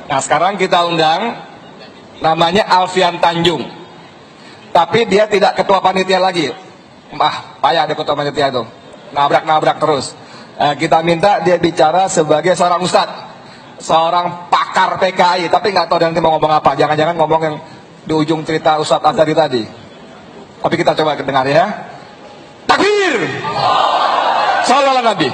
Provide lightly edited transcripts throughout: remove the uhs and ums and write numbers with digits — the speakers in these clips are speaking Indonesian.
Nah sekarang kita undang, namanya Alfian Tanjung, tapi dia tidak ketua panitia lagi. Payah ada ketua panitia itu, nabrak-nabrak terus. Kita minta dia bicara sebagai seorang ustadz, seorang pakar PKI, tapi nggak tahu nanti mau ngomong apa. Jangan-jangan ngomong yang di ujung cerita Ustadz Azhari tadi. Tapi kita coba dengar ya. Takbir! Sallallahu Nabi.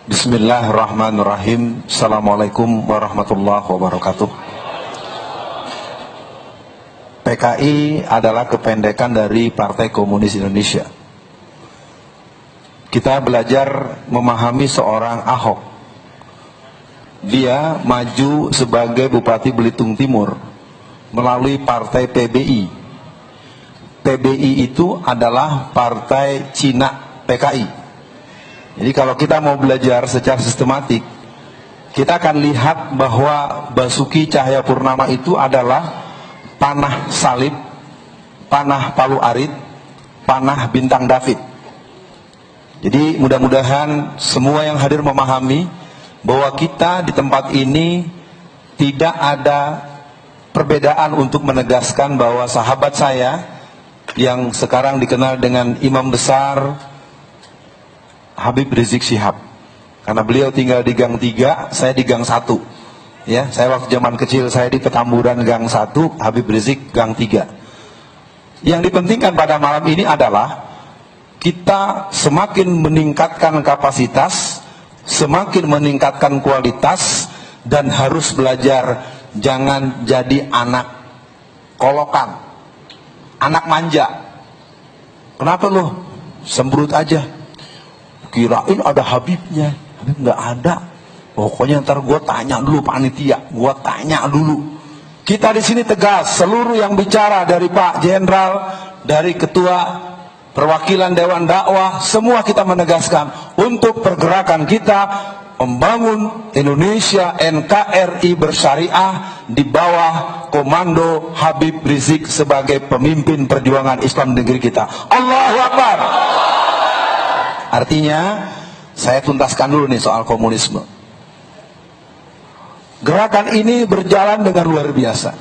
Bismillahirrahmanirrahim. Assalamualaikum warahmatullahi wabarakatuh. PKI adalah kependekan dari Partai Komunis Indonesia. Kita belajar memahami seorang Ahok. Dia maju sebagai Bupati Belitung Timur melalui partai PBI. PBI itu adalah partai Cina PKI. Jadi kalau kita mau belajar secara sistematik, kita akan lihat bahwa Basuki Cahayapurnama itu adalah panah salib, panah palu arit, panah bintang David. Jadi mudah-mudahan semua yang hadir memahami bahwa kita di tempat ini tidak ada perbedaan untuk menegaskan bahwa sahabat saya yang sekarang dikenal dengan Imam Besar Habib Rizik Syihab, karena beliau tinggal di Gang 3, saya di Gang 1 ya. Saya waktu zaman kecil saya di Petamburan Gang 1, Habib Rizik Gang 3. Yang dipentingkan pada malam ini adalah kita semakin meningkatkan kapasitas, semakin meningkatkan kualitas, dan harus belajar jangan jadi anak kolokan, anak manja. Kenapa lo sembrut aja, kirain ada Habibnya? Habib nggak ada. Pokoknya ntar gue tanya dulu panitia, gue tanya dulu. Kita di sini tegas, seluruh yang bicara dari Pak Jenderal, dari Ketua Perwakilan Dewan Dakwah, semua kita menegaskan untuk pergerakan kita membangun Indonesia NKRI bersyariah di bawah komando Habib Rizik sebagai pemimpin perjuangan Islam negeri kita. Allahu Akbar. Artinya, saya tuntaskan dulu nih soal komunisme. Gerakan ini berjalan dengan luar biasa.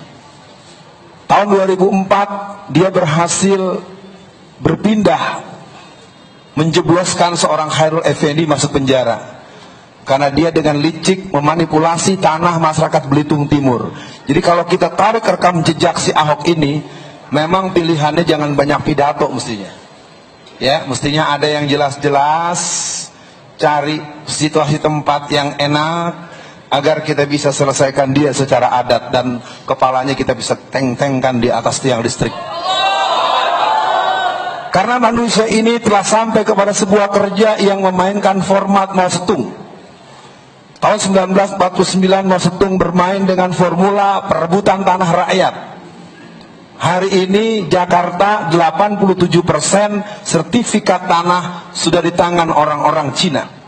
Tahun 2004, dia berhasil berpindah, menjebloskan seorang Khairul Effendi masuk penjara. Karena dia dengan licik memanipulasi tanah masyarakat Belitung Timur. Jadi kalau kita tarik rekam jejak si Ahok ini, memang pilihannya jangan banyak pidato mestinya. Ya, mestinya ada yang jelas-jelas, cari situasi tempat yang enak agar kita bisa selesaikan dia secara adat dan kepalanya kita bisa teng-tengkan di atas tiang listrik. Karena manusia ini telah sampai kepada sebuah kerja yang memainkan format Mao Zedong. Tahun 1949 Mao Zedong bermain dengan formula perebutan tanah rakyat. Hari ini Jakarta 87% sertifikat tanah sudah di tangan orang-orang Cina.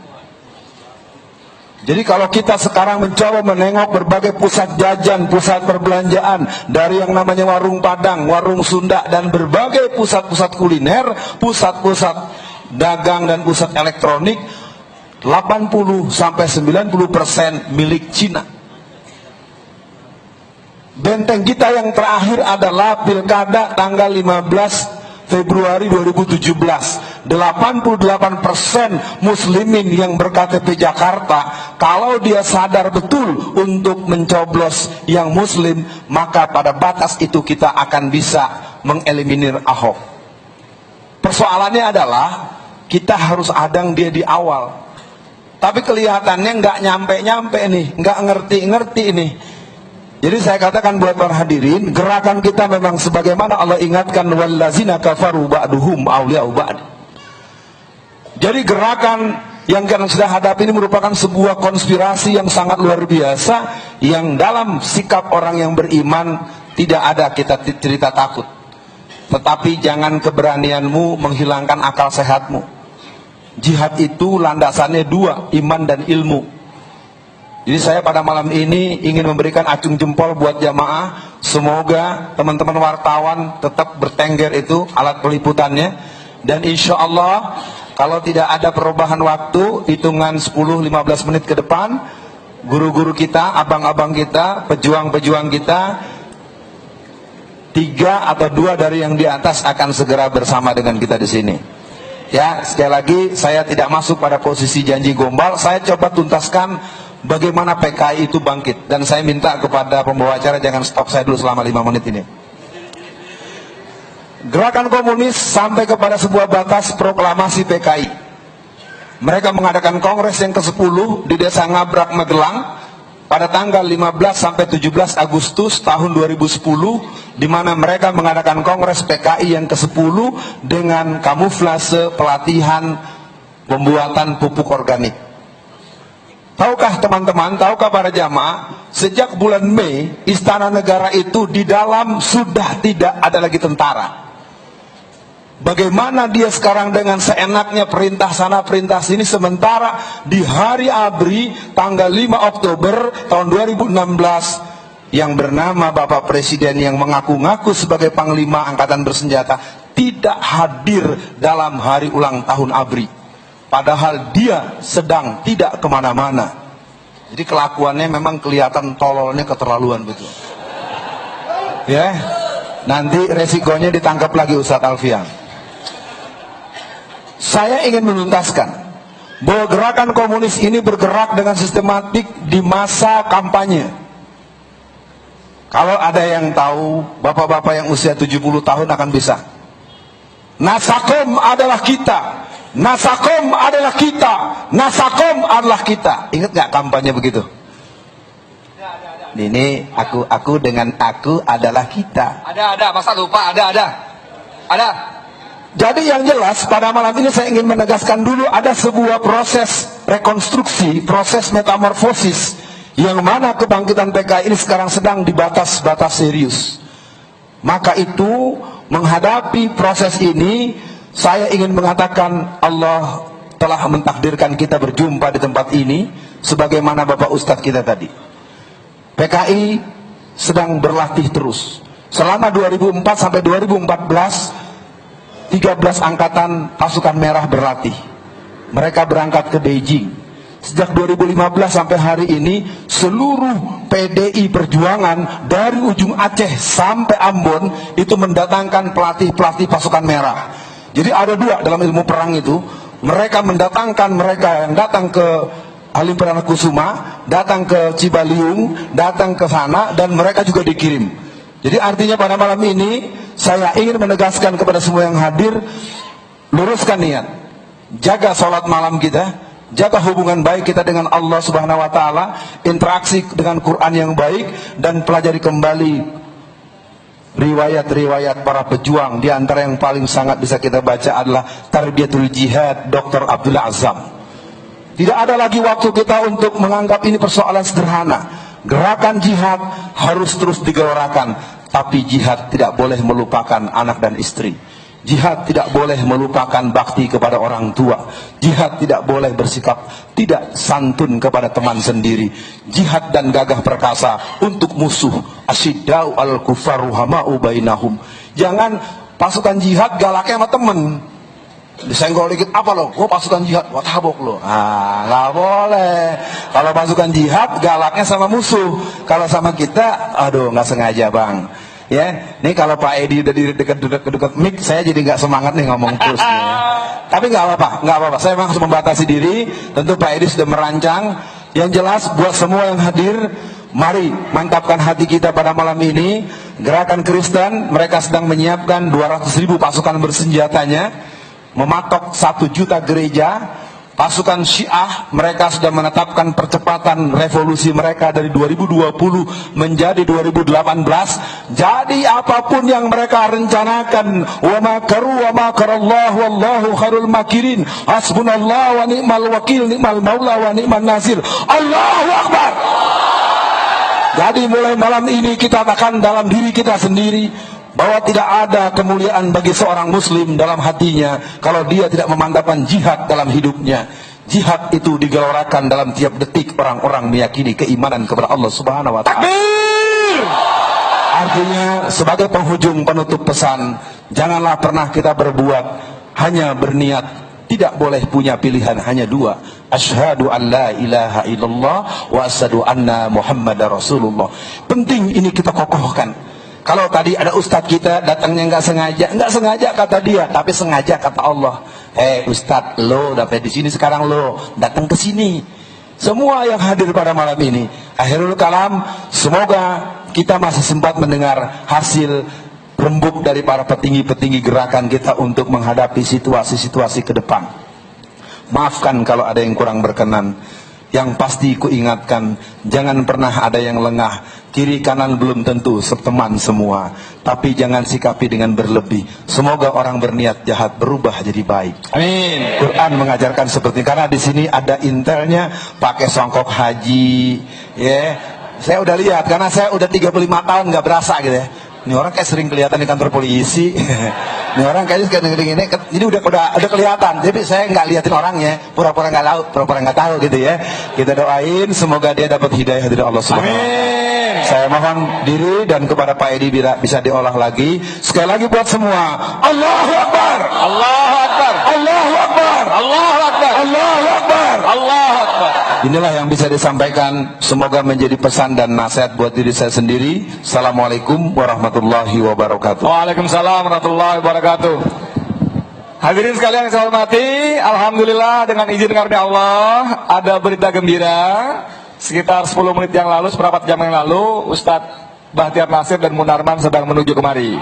Jadi kalau kita sekarang mencoba menengok berbagai pusat jajan, pusat perbelanjaan, dari yang namanya warung Padang, warung Sunda, dan berbagai pusat-pusat kuliner, pusat-pusat dagang dan pusat elektronik, 80-90% milik Cina. Benteng kita yang terakhir adalah pilkada tanggal 15 Februari 2017. 88% muslimin yang berKTP Jakarta, kalau dia sadar betul untuk mencoblos yang muslim, maka pada batas itu kita akan bisa mengeliminir Ahok. Persoalannya adalah kita harus adang dia di awal. Tapi kelihatannya nggak nyampe-nyampe nih, nggak ngerti-ngerti nih. Jadi saya katakan buat para hadirin, gerakan kita memang sebagaimana Allah ingatkan, wallazina kafaru ba'duhum awliya'u ba'd. Jadi gerakan yang kita sudah hadapi ini merupakan sebuah konspirasi yang sangat luar biasa, yang dalam sikap orang yang beriman tidak ada kita cerita takut. Tetapi jangan keberanianmu menghilangkan akal sehatmu. Jihad itu landasannya dua, iman dan ilmu. Jadi saya pada malam ini ingin memberikan acung jempol buat jamaah. Semoga teman-teman wartawan tetap bertengger itu alat peliputannya. Dan insya Allah kalau tidak ada perubahan waktu, hitungan 10-15 menit ke depan, guru-guru kita, abang-abang kita, pejuang-pejuang kita, 3 atau 2 dari yang di atas akan segera bersama dengan kita di sini. Ya, sekali lagi saya tidak masuk pada posisi janji gombal. Saya coba tuntaskan bagaimana PKI itu bangkit. Dan saya minta kepada pembawa acara jangan stop saya dulu selama 5 menit ini. Gerakan komunis sampai kepada sebuah batas proklamasi PKI. Mereka mengadakan kongres yang ke-10 di Desa Ngabrak, Magelang pada tanggal 15 sampai 17 Agustus tahun 2010, di mana mereka mengadakan kongres PKI yang ke-10 dengan kamuflase pelatihan pembuatan pupuk organik. Tahukah teman-teman, tahukah para jamaah, sejak bulan Mei Istana Negara itu di dalam sudah tidak ada lagi tentara. Bagaimana dia sekarang dengan seenaknya perintah sana perintah sini, sementara di hari ABRI tanggal 5 Oktober tahun 2016 yang bernama Bapak Presiden yang mengaku-ngaku sebagai Panglima Angkatan Bersenjata tidak hadir dalam hari ulang tahun ABRI, padahal dia sedang tidak kemana-mana. Jadi kelakuannya memang kelihatan tololnya keterlaluan betul. Ya, nanti resikonya ditangkap lagi Ustadz Alfian. Saya ingin menuntaskan bahwa gerakan komunis ini bergerak dengan sistematik di masa kampanye. Kalau ada yang tahu, bapak-bapak yang usia 70 tahun akan bisa. Nasakom adalah kita, Nasakom adalah kita, Nasakom adalah kita. Ingat gak kampanye begitu? Ini aku dengan aku adalah kita. Ada, masa lupa? Ada. Jadi yang jelas pada malam ini saya ingin menegaskan dulu ada sebuah proses rekonstruksi, proses metamorfosis yang mana kebangkitan PKI ini sekarang sedang di batas-batas serius. Maka itu menghadapi proses ini saya ingin mengatakan Allah telah mentakdirkan kita berjumpa di tempat ini sebagaimana Bapak Ustadz kita tadi. PKI sedang berlatih terus. Selama 2004 sampai 2014 13 angkatan pasukan merah berlatih. Mereka berangkat ke Beijing. Sejak 2015 sampai hari ini seluruh PDI Perjuangan dari ujung Aceh sampai Ambon itu mendatangkan pelatih-pelatih pasukan merah. Jadi ada 2 dalam ilmu perang itu. Mereka mendatangkan mereka yang datang ke Halim Perdana Kusuma, datang ke Cibaliung, datang ke sana, dan mereka juga dikirim. Jadi artinya pada malam ini saya ingin menegaskan kepada semua yang hadir, luruskan niat, jaga sholat malam kita, jaga hubungan baik kita dengan Allah Subhanahu Wa Taala, interaksi dengan Quran yang baik, dan pelajari kembali riwayat-riwayat para pejuang. Di antara yang paling sangat bisa kita baca adalah Tarbiyatul Jihad Dr. Abdullah Azzam. Tidak ada lagi waktu kita untuk menganggap ini persoalan sederhana. Gerakan jihad harus terus digelorakan, tapi jihad tidak boleh melupakan anak dan istri. Jihad tidak boleh melupakan bakti kepada orang tua. Jihad tidak boleh bersikap tidak santun kepada teman sendiri. Jihad dan gagah perkasa untuk musuh. Asyiddau al-kufaru hama'u bainahum. Jangan pasukan jihad galaknya sama temen. Disenggol dikit, apa lo? Oh pasukan jihad, wah tabok lo. Nggak boleh. Kalau pasukan jihad galaknya sama musuh. Kalau sama kita, aduh nggak sengaja bang. Ya, nih kalau Pak Edi udah di dekat mic, saya jadi nggak semangat nih ngomong terus. Ya. Tapi nggak apa-apa. Saya memang harus membatasi diri. Tentu Pak Edi sudah merancang. Yang jelas buat semua yang hadir, mari mantapkan hati kita pada malam ini. Gerakan Kristen, mereka sedang menyiapkan 200.000 pasukan bersenjatanya. Mematok 1 juta gereja. Pasukan Syiah, mereka sudah menetapkan percepatan revolusi mereka dari 2020 menjadi 2018. Jadi apapun yang mereka rencanakan, wa makaru wa makarallahu wallahu khairul makirin, hasbunallah wa ni'mal wakil, ni'mal maula wa ni'man nasir. Allahu Akbar. Jadi mulai malam ini kita katakan dalam diri kita sendiri bahwa tidak ada kemuliaan bagi seorang muslim dalam hatinya kalau dia tidak memantapkan jihad dalam hidupnya. Jihad itu digelorakan dalam tiap detik orang-orang meyakini keimanan kepada Allah Subhanahu wa taala. Takbir! Artinya sebagai penghujung penutup pesan, janganlah pernah kita berbuat hanya berniat tidak boleh punya pilihan hanya dua. Asyhadu an la ilaha illallah wa asyhadu anna Muhammadar Rasulullah. Penting ini kita kokohkan. Kalau tadi ada ustadz kita datangnya nggak sengaja kata dia, tapi sengaja kata Allah. Ustadz, lo dapat di sini sekarang, lo datang ke sini. Semua yang hadir pada malam ini, akhirul kalam, semoga kita masih sempat mendengar hasil rembuk dari para petinggi-petinggi gerakan kita untuk menghadapi situasi-situasi ke depan. Maafkan kalau ada yang kurang berkenan. Yang pasti ku ingatkan, jangan pernah ada yang lengah. Kiri kanan belum tentu seteman semua, tapi jangan sikapi dengan berlebih. Semoga orang berniat jahat berubah jadi baik. Amin. Quran mengajarkan seperti ini, karena di sini ada intelnya, pakai songkok haji, ya. Saya udah lihat, karena saya udah 35 tahun nggak berasa gitu ya. Ini orang kayak sering kelihatan di kantor polisi. Ini orang kayaknya gini, ini udah kelihatan. Tapi saya nggak liatin orangnya, pura-pura nggak tahu gitu ya. Kita doain semoga dia dapat hidayah dari Allah Subhanahu wa Ta'ala. Saya mohon diri dan kepada Pak Edi bisa diolah lagi. Sekali lagi buat semua, Allahu Akbar, Allahu Akbar, Allahu Akbar, Allahu Akbar, Allahu Akbar, Allahu Akbar. Inilah yang bisa disampaikan. Semoga menjadi pesan dan nasihat buat diri saya sendiri. Assalamualaikum warahmatullahi wabarakatuh. Waalaikumsalam warahmatullahi wabarakatuh. Hadirin sekalian yang saya hormati, alhamdulillah dengan izin karunia Allah ada berita gembira. Sekitar 10 menit yang lalu, seperempat jam yang lalu, Ustadz Bahtiar Nasir dan Munarman sedang menuju kemari.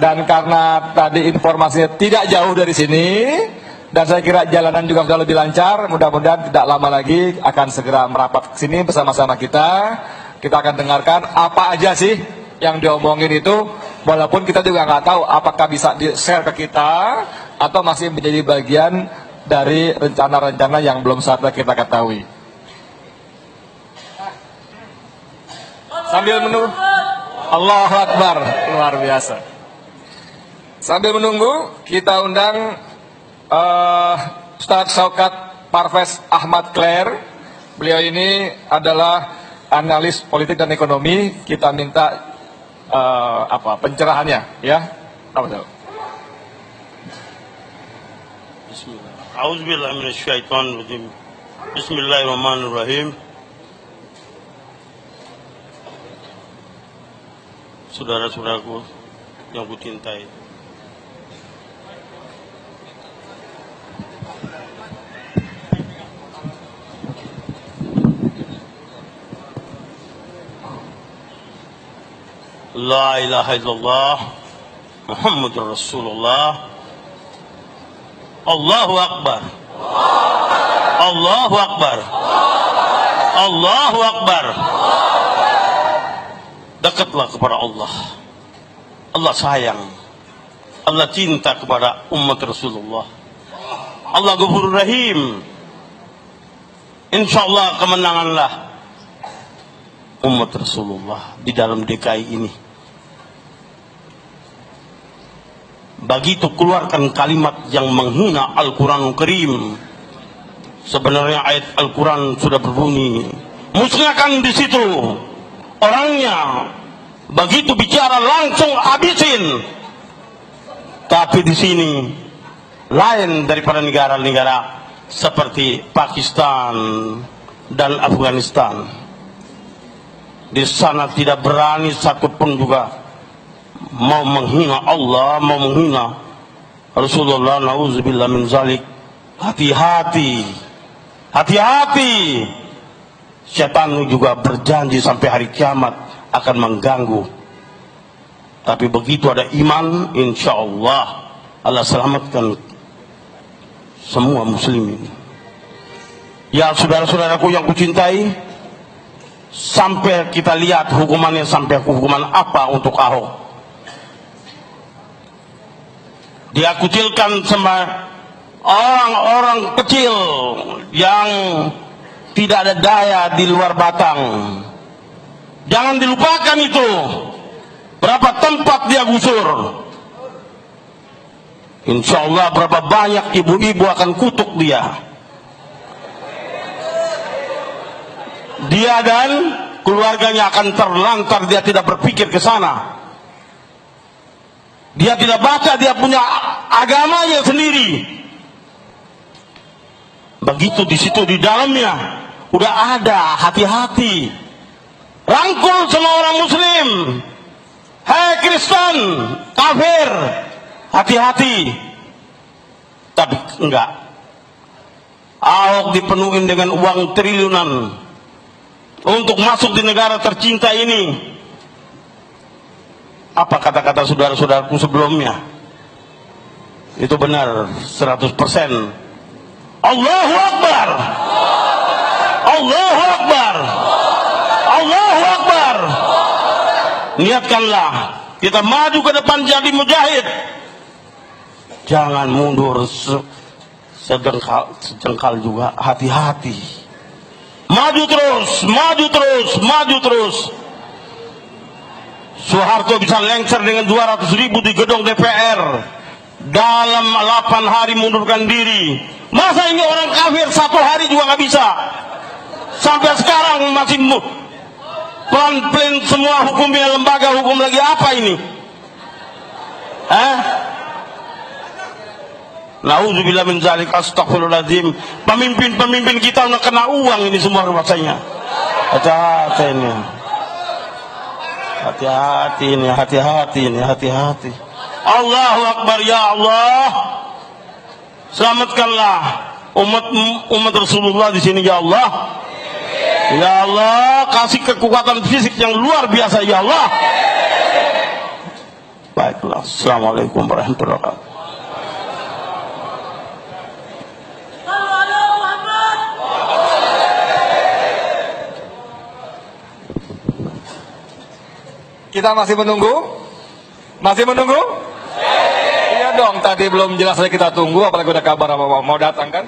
Dan karena tadi informasinya tidak jauh dari sini, dan saya kira jalanan juga sudah lebih lancar, mudah-mudahan tidak lama lagi akan segera merapat ke sini bersama-sama kita. Kita akan dengarkan apa aja sih yang diomongin itu, walaupun kita juga nggak tahu apakah bisa di-share ke kita atau masih menjadi bagian dari rencana-rencana yang belum saatnya kita ketahui. Sambil menunggu, Allahu Akbar, luar biasa. Sambil menunggu, kita undang Ustadz Syaukat Parvez Ahmad Claire. Beliau ini adalah analis politik dan ekonomi. Kita minta pencerahannya, ya. Apa itu? Bismillah. A'udzubillahi minasyaitonirrajim. Bismillahirrahmanirrahim. Saudara-saudaraku yang kucintai, La ilaha illallah Muhammadur Rasulullah. Allahu Akbar, Allahu Akbar, Allahu Akbar. Dekatlah kepada Allah. Allah sayang, Allah cinta kepada umat Rasulullah. Allah Ghafurur Rahim. Insyaallah kemenanganlah umat Rasulullah di dalam DKI ini. Begitu keluarkan kalimat yang menghina Al-Quranul Karim. Sebenarnya ayat Al-Quran sudah berbunyi, musnahkan di situ orangnya. Begitu bicara langsung habisin. Tapi di sini lain daripada negara-negara seperti Pakistan dan Afghanistan. Di sana tidak berani satupun juga mau menghina Allah, mau menghina Rasulullah. Nauzubillah min zalik. Hati-hati, hati-hati. Setan juga berjanji sampai hari kiamat akan mengganggu. Tapi begitu ada iman, insya Allah Allah selamatkan semua muslimin. Ya saudara-saudaraku yang kucintai, sampai kita lihat hukumannya, sampai hukuman apa untuk Ahok. Dia kucilkan sama orang-orang kecil yang tidak ada daya di luar batang. Jangan dilupakan itu. Berapa tempat dia gusur. Insya Allah berapa banyak ibu-ibu akan kutuk dia. Dia dan keluarganya akan terlantar, dia tidak berpikir ke sana. Dia tidak baca, dia punya agamanya sendiri. Begitu di situ di dalamnya udah ada, hati-hati. Rangkul semua orang muslim. Hei Kristen, kafir, hati-hati. Tapi enggak. Ahok dipenuhi dengan uang triliunan untuk masuk di negara tercinta ini. Apa kata-kata saudara-saudaraku sebelumnya? Itu benar 100%. Allahu Akbar. Allahu Akbar. Allahu Akbar. Niatkanlah kita maju ke depan jadi mujahid. Jangan mundur sejengkal juga, hati-hati. Maju terus, maju terus, maju terus. Soeharto bisa lengser dengan 200.000 di gedung DPR dalam 8 hari mundurkan diri. Masa ini orang kafir 1 hari juga nggak bisa? Sampai sekarang masih pelan-pelan semua hukumnya, lembaga hukum lagi apa ini? Nauzubillah min zalika, astagfirullahaladzim. Pemimpin-pemimpin kita udah kena uang ini semua rasanya. Hati-hati ini. Hati-hati ini, hati-hati ini, hati-hati. Allahu Akbar, ya Allah. Selamatkanlah umat Rasulullah di sini, ya Allah. Ya Allah, kasih kekuatan fisik yang luar biasa, ya Allah. Baiklah, assalamualaikum warahmatullahi wabarakatuh. Kita masih menunggu? Masih menunggu? Iya dong, tadi belum jelas lagi kita tunggu, apalagi udah kabar mau datang kan?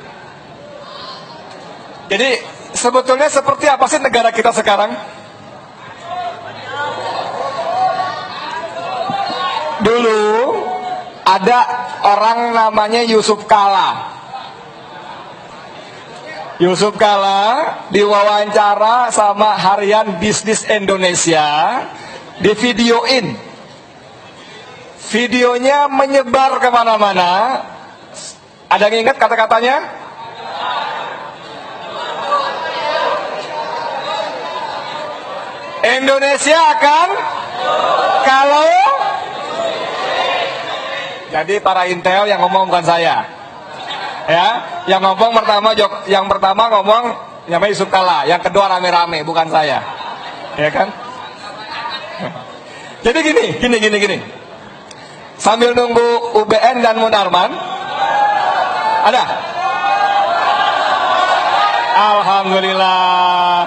Jadi sebetulnya seperti apa sih negara kita sekarang? Dulu ada orang namanya Yusuf Kala. Yusuf Kala diwawancara sama harian Bisnis Indonesia, divideoin. Videonya menyebar kemana-mana. Ada yang ingat kata-katanya? Indonesia akan kalau. Jadi para intel yang ngomong bukan saya. Ya, yang ngomong pertama ngomong namanya Yusuf Kala, yang kedua rame-rame bukan saya. Ya kan? Jadi gini. Sambil nunggu UBN dan Munarman. Ada? Alhamdulillah.